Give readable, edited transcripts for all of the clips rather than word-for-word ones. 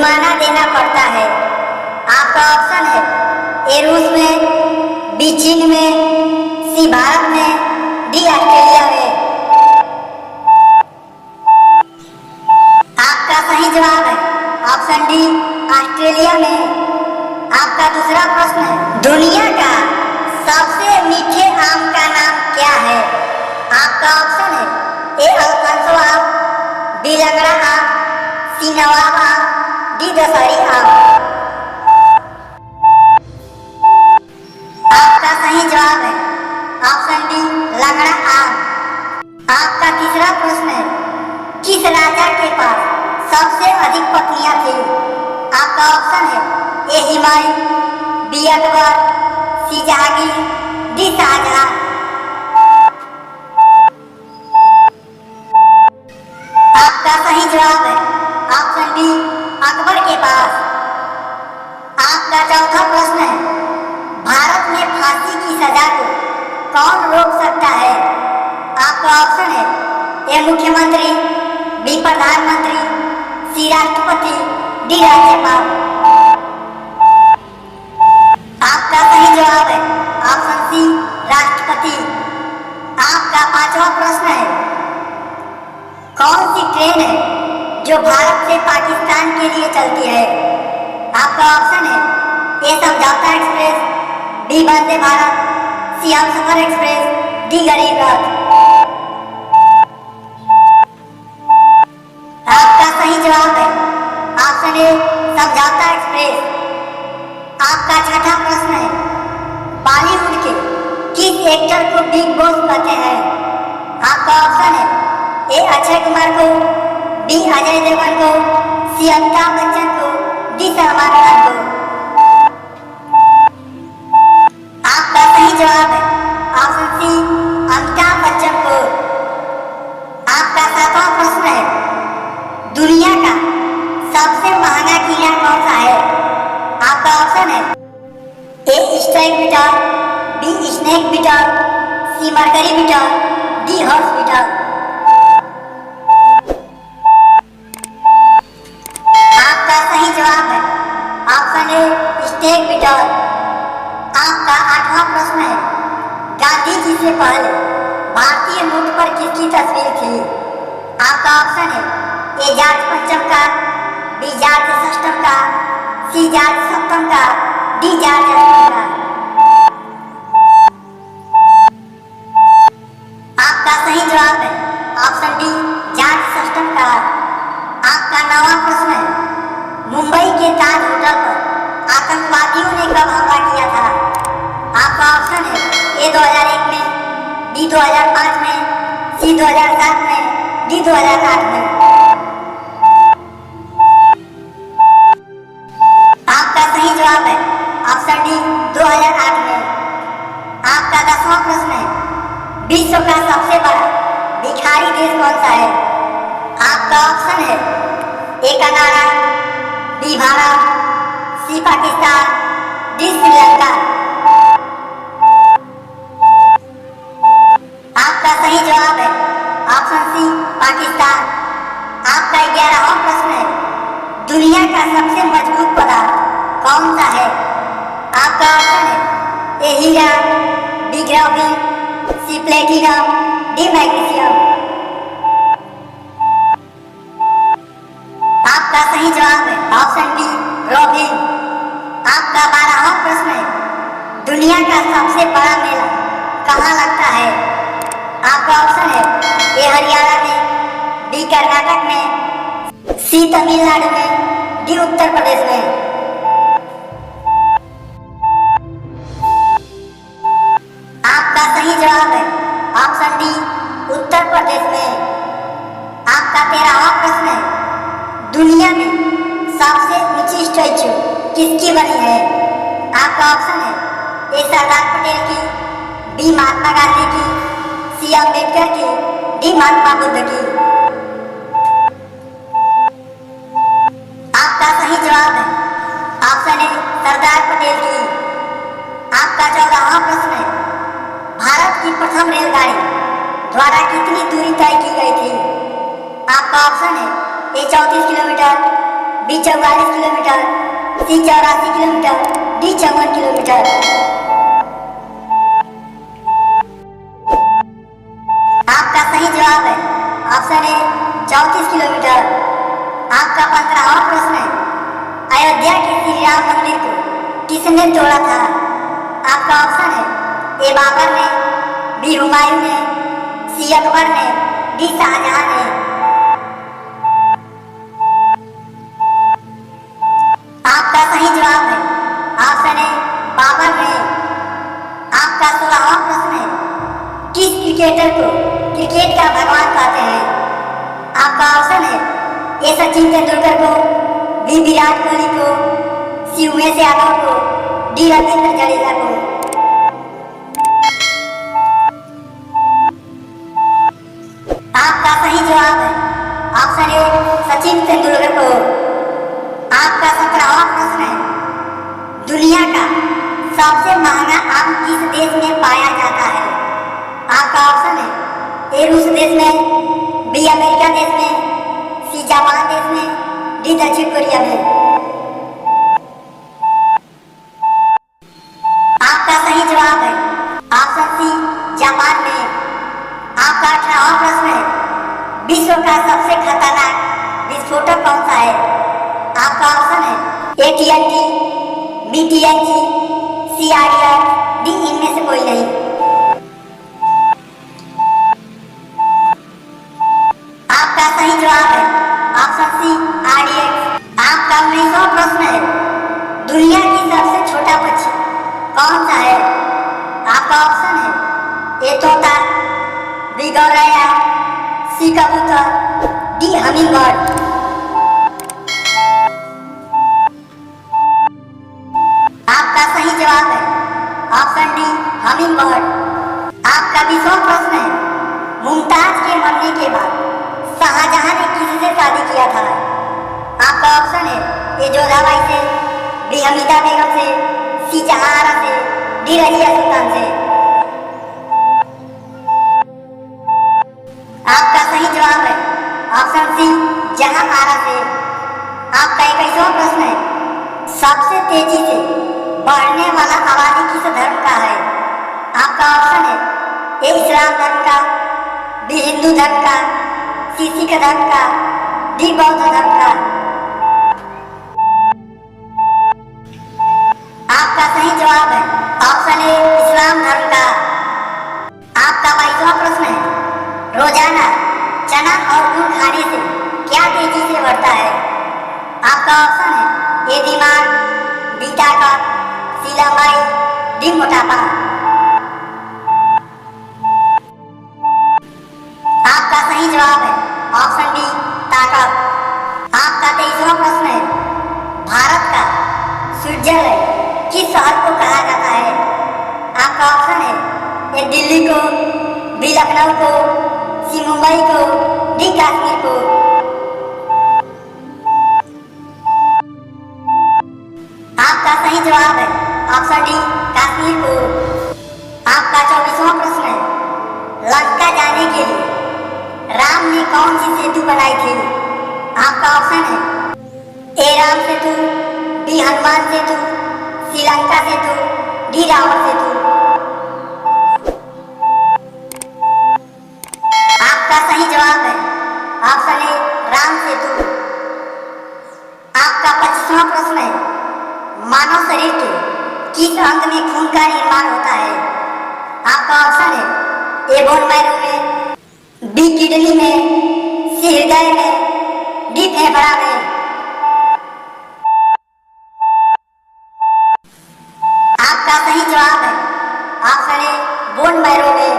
जुर्माना देना पड़ता है। आपका ऑप्शन है ए रूस में, बी चीन में, सी भारत में, डी ऑस्ट्रेलिया में। आपका सही जवाब है ऑप्शन डी ऑस्ट्रेलिया में। आपका दूसरा प्रश्न है, दुनिया का सबसे मीठे आम का नाम क्या है? आपका ऑप्शन है ए अल्फांसो आम, बी लंगड़ा आम, सी नवाब आम, डी दशहरी आम। आपका सही जवाब है ऑप्शन डी लंगड़ा आम। आपका तीसरा प्रश्न है, किस राजा के पास सबसे अधिक पत्नियां थी? आपका ऑप्शन है ए हुमायूं, बी अकबर, सी जहांगीर, डी शाहजहां। आपका सही जवाब है ऑप्शन बी अकबर के पास। आपका चौथा प्रश्न है, भारत में फांसी की सजा को कौन रोक सकता है? आपका ऑप्शन है ए मुख्यमंत्री, बी प्रधानमंत्री, सी राष्ट्रपति, डी राज्यपाल। आपका सही जवाब है ऑप्शन सी राष्ट्रपति। आपका पांचवा प्रश्न है, कौन सी ट्रेन है जो भारत से पाकिस्तान के लिए चलती है? आपका ऑप्शन है ए समझौता एक्सप्रेस, बी वंदे भारत, सी हमसफर एक्सप्रेस, डी गरीब रथ। आपका सही जवाब है ऑप्शन ए समझौता एक्सप्रेस। आपका छठा प्रश्न है, बॉलीवुड के किस एक्टर को बिग बॉस कहते हैं? आपका ऑप्शन है ए अक्षय कुमार को, बी अजय देवगन को, सी अमिताभ बच्चन को, डी सलमान खान को। आपका सही जवाब है ऑप्शन सी अमिताभ बच्चन को। आपका सातवां प्रश्न है, दुनिया का सबसे महंगा किला कौन सा है? आपका ऑप्शन है A strike beetle, B snake beetle, C mercury beetle, D horse beetle. आपका सही जवाब है ऑप्शन ए स्नेक बीटल। आपका आठवां प्रश्न है, गांधी जी से पहले भारतीय नोट पर किसकी तस्वीर थी? आपका ऑप्शन है ए जॉर्ज पंचम का, बी जॉर्ज षष्ठम का, सी जॉर्ज सप्तम का, डी जॉर्ज अष्टम का। आपका सही जवाब है ऑप्शन डी जॉर्ज षष्ठम का। आपका नौवां प्रश्न है, मुंबई के ताज होटल पर आतंकवादियों ने कब हमला किया था? आपका ऑप्शन है ए 2001 में, बी 2005 में, सी 2007 में, डी 2008 में। आपका सही जवाब है ऑप्शन डी 2008 में। आपका 10वां प्रश्न है, विश्व का सबसे बड़ा भिखारी देश कौन सा है? आपका ऑप्शन है A Canada, B Bharat, C Pakistan, D Sri Lanka. आपका सही जवाब है ऑप्शन सी पाकिस्तान। आपका 11वां प्रश्न है, दुनिया का सबसे मजबूत पदार्थ कौन सा है? आपका ऑप्शन है ए हीरा, बी ग्रेफाइट, सी प्लेटिनम, डी मैग्नीशियम। आपका सही जवाब है ऑप्शन डी रोबिन। आपका 12वां प्रश्न है, दुनिया का सबसे बड़ा मेला कहाँ लगता है? आपका ऑप्शन है ए हरियाणा में, बी कर्नाटक में, सी तमिलनाडु में, डी उत्तर प्रदेश में। आपका सही जवाब है ऑप्शन डी उत्तर प्रदेश में। आपका 13वां प्रश्न है, दुनिया में सबसे ऊंची स्टैचू किसकी बनी है? आपका ऑप्शन है ए सरदार पटेल की, बी महात्मा गांधी की, सी अम्बेडकर की, डी महात्मा बुद्ध की। आपका सही जवाब है ऑप्शन ए सरदार पटेल की। आपका 14वां प्रश्न है, भारत की प्रथम रेलगाड़ी द्वारा कितनी दूरी तय की गई थी? आपका ऑप्शन है ए 34 किलोमीटर, बी 44 किलोमीटर, सी 84 किलोमीटर, डी 54 किलोमीटर। आपका सही जवाब है ऑप्शन ए 34 किलोमीटर। आपका 15वां प्रश्न है, अयोध्या के श्री राम मंदिर को किसने तोड़ा था? आपका ऑप्शन है ए बाबर ने, बी हुमायूं ने, सी अकबर ने, डी शाहजहां ने। आपका सही जवाब है ऑप्शन ए बाबर ने। आपका 16वां प्रश्न है, किस क्रिकेटर को क्रिकेट का भगवान कहते हैं? आपका ऑप्शन है ए सचिन तेंदुलकर को, बी विराट कोहली को, सी उमेश यादव को, डी रविंद्र जडेजा को। आपका सही जवाब है ऑप्शन ए सचिन तेंदुलकर को। आपका 17वां प्रश्न है, दुनिया का सबसे महंगा आम किस देश में पाया जाता है? आपका ऑप्शन है ए रूस देश में, बी अमेरिका देश में, सी जापान देश में, डी दक्षिण कोरिया में। आपका सही जवाब है ऑप्शन सी जापान में। आपका 18वां प्रश्न है, विश्व का सबसे खतरनाक विस्फोटक कौन सा है? आपका ऑप्शन है ए TNT, बी TNG, सी RDX, डी इनमें से कोई नहीं। आपका सही जवाब है ऑप्शन सी RDX। आपका 19वां प्रश्न है, दुनिया की सबसे छोटा पक्षी कौन सा है? आपका ऑप्शन है ए तोता, बी गौरैया, सी कबूतर, डी हमिंगबर्ड। आपका सही जवाब है ऑप्शन डी हमिंगबर्ड। आपका 20वां प्रश्न है, मुमताज के मरने के बाद शाहजहां ने किससे शादी किया था? आपका ऑप्शन है ए जोधाबाई से, बी हमीदा बेगम से, सी जहांआरा से, डी रजिया सुल्तान से। आपका सही जवाब है ऑप्शन सी जहांआरा से। आपका 21वां प्रश्न है, सबसे तेजी से बढ़ने वाला आबादी किस धर्म का है? आपका ऑप्शन है ए इस्लाम धर्म का, बी हिंदू धर्म का, सी सिख धर्म का, डी बौद्ध धर्म का। आपका सही जवाब है ऑप्शन ए इस्लाम धर्म का। आपका 22वां प्रश्न है, रोजाना चना और गुड़ खाने से क्या तेजी से बढ़ता है? आपका ऑप्शन है ए दिमाग, बी ताकत, सी लंबाई, डी मोटापा। आपका सही जवाब है ऑप्शन डी ताकत। आपका 23वां प्रश्न है, भारत का स्विट्जरलैंड किस शहर को कहा जाता है? आपका ऑप्शन है ए दिल्ली को, बी लखनऊ को, सी मुंबई को, डी कश्मीर को। आपका सही जवाब है ऑप्शन डी कश्मीर को। आपका 24वां प्रश्न है, लंका जाने के लिए राम ने कौन सी सेतु बनाई थी? आपका ऑप्शन है ए राम सेतु, बी हनुमान सेतु, सी लंका सेतु, डी रावण सेतु। आपका सही जवाब है ऑप्शन ए राम सेतु। आपका 25वां प्रश्न है, मानव शरीर के किस अंग में खून का निर्माण होता है? आपका ऑप्शन है ए बोन मैरो में, बी किडनी में, सी हृदय में, डी फेफड़ा में। आपका सही जवाब है ऑप्शन ए बोन मैरो में।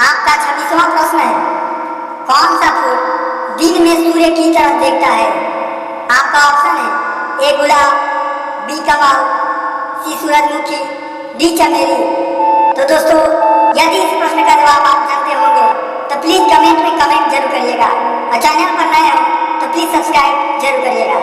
आपका 26वां प्रश्न है, कौन सा फूल दिन में सूर्य की तरफ देखता है? आपका ऑप्शन है ए गुलाब, बी कमल, सी सूरजमुखी, डी चमेली। तो दोस्तों, यदि इस प्रश्न का जवाब आप जानते होंगे तो प्लीज कमेंट में कमेंट जरूर करिएगा, और चैनल पर नए हो तो प्लीज सब्सक्राइब जरूर करिएगा।